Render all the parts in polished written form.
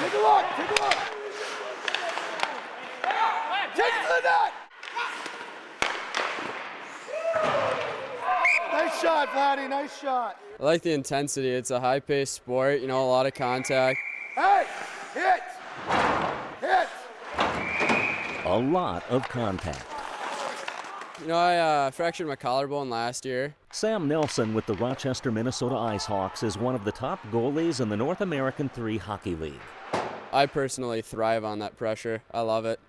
Take a look, take a look. Take it to the net. Nice shot, Vladdy, nice shot. I like the intensity. It's a high-paced sport, a lot of contact. Hey, hit, hit. A lot of contact. I fractured my collarbone last year. Sam Nelson with the Rochester, Minnesota IceHawks is one of the top goalies in the North American 3 Hockey League. I personally thrive on that pressure. I love it.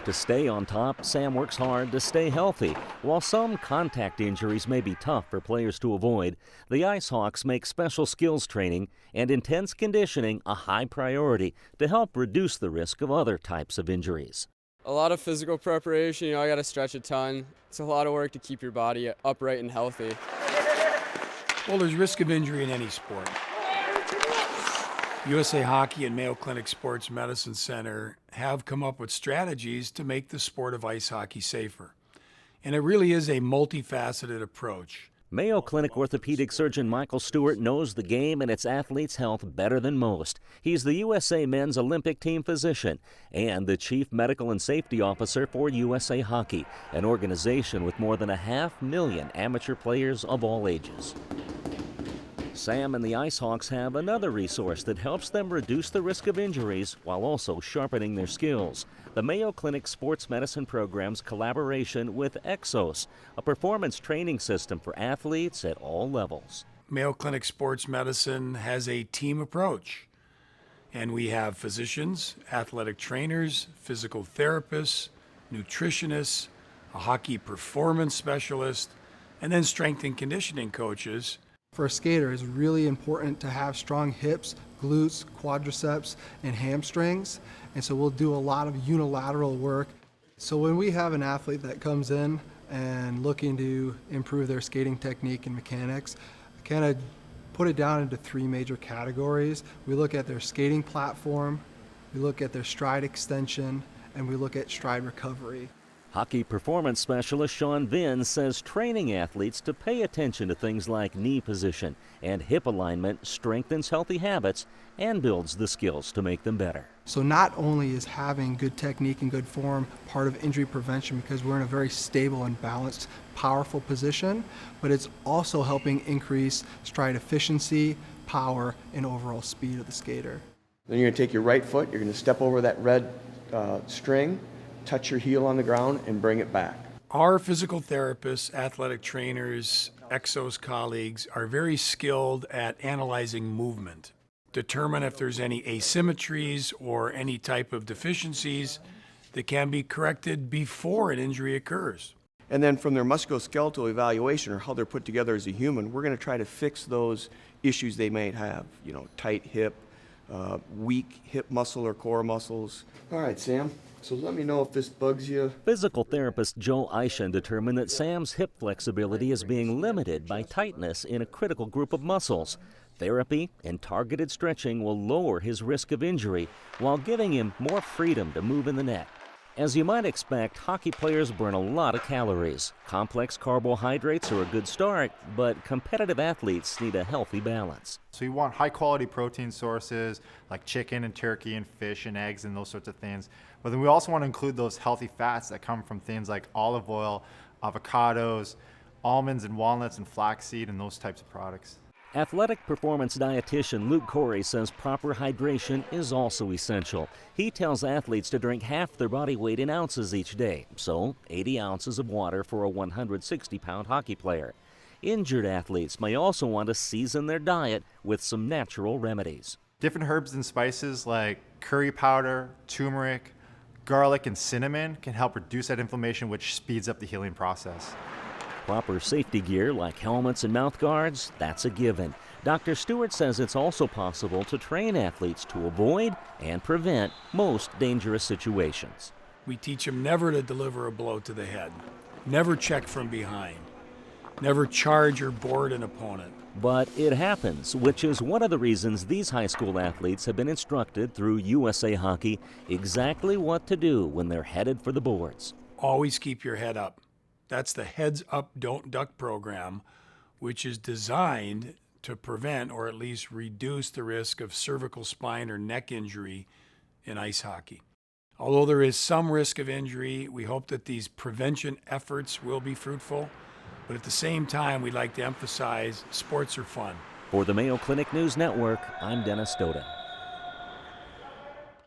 To stay on top, Sam works hard to stay healthy. While some contact injuries may be tough for players to avoid, the IceHawks make special skills training and intense conditioning a high priority to help reduce the risk of other types of injuries. A lot of physical preparation, I got to stretch a ton. It's a lot of work to keep your body upright and healthy. Well, there's risk of injury in any sport. USA Hockey and Mayo Clinic Sports Medicine Center have come up with strategies to make the sport of ice hockey safer. And it really is a multifaceted approach. Mayo Clinic orthopedic surgeon Michael Stewart knows the game and its athletes' health better than most. He's the USA men's Olympic team physician and the chief medical and safety officer for USA Hockey, an organization with more than 500,000 amateur players of all ages. Sam and the IceHawks have another resource that helps them reduce the risk of injuries while also sharpening their skills. The Mayo Clinic Sports Medicine Program's collaboration with Exos, a performance training system for athletes at all levels. Mayo Clinic Sports Medicine has a team approach, and we have physicians, athletic trainers, physical therapists, nutritionists, a hockey performance specialist, and then strength and conditioning coaches. For a skater, it's really important to have strong hips, glutes, quadriceps, and hamstrings. And so we'll do a lot of unilateral work. So when we have an athlete that comes in and looking to improve their skating technique and mechanics, I kind of put it down into 3 major categories. We look at their skating platform, we look at their stride extension, and we look at stride recovery. Hockey performance specialist Sean Vinn says training athletes to pay attention to things like knee position and hip alignment strengthens healthy habits and builds the skills to make them better. So not only is having good technique and good form part of injury prevention because we're in a very stable and balanced, powerful position, but it's also helping increase stride efficiency, power, and overall speed of the skater. Then you're going to take your right foot, you're going to step over that red string, touch your heel on the ground, and bring it back. Our physical therapists, athletic trainers, Exos colleagues are very skilled at analyzing movement, determine if there's any asymmetries or any type of deficiencies that can be corrected before an injury occurs. And then from their musculoskeletal evaluation, or how they're put together as a human, we're going to try to fix those issues they may have, tight hip, weak hip muscle or core muscles. All right, Sam. So let me know if this bugs you. Physical therapist Joe Eischen determined that Sam's hip flexibility is being limited by tightness in a critical group of muscles. Therapy and targeted stretching will lower his risk of injury while giving him more freedom to move in the net. As you might expect, hockey players burn a lot of calories. Complex carbohydrates are a good start, but competitive athletes need a healthy balance. So you want high-quality protein sources like chicken and turkey and fish and eggs and those sorts of things. But then we also want to include those healthy fats that come from things like olive oil, avocados, almonds and walnuts and flaxseed and those types of products. Athletic performance dietitian Luke Corey says proper hydration is also essential. He tells athletes to drink half their body weight in ounces each day, so 80 ounces of water for a 160-pound hockey player. Injured athletes may also want to season their diet with some natural remedies. Different herbs and spices like curry powder, turmeric, garlic, and cinnamon can help reduce that inflammation, which speeds up the healing process. Proper safety gear like helmets and mouth guards, that's a given. Dr. Stewart says it's also possible to train athletes to avoid and prevent most dangerous situations. We teach them never to deliver a blow to the head, never check from behind, never charge or board an opponent. But it happens, which is one of the reasons these high school athletes have been instructed through USA Hockey exactly what to do when they're headed for the boards. Always keep your head up. That's the Heads Up, Don't Duck program, which is designed to prevent or at least reduce the risk of cervical spine or neck injury in ice hockey. Although there is some risk of injury, we hope that these prevention efforts will be fruitful. But at the same time, we'd like to emphasize sports are fun. For the Mayo Clinic News Network, I'm Dennis Stoda.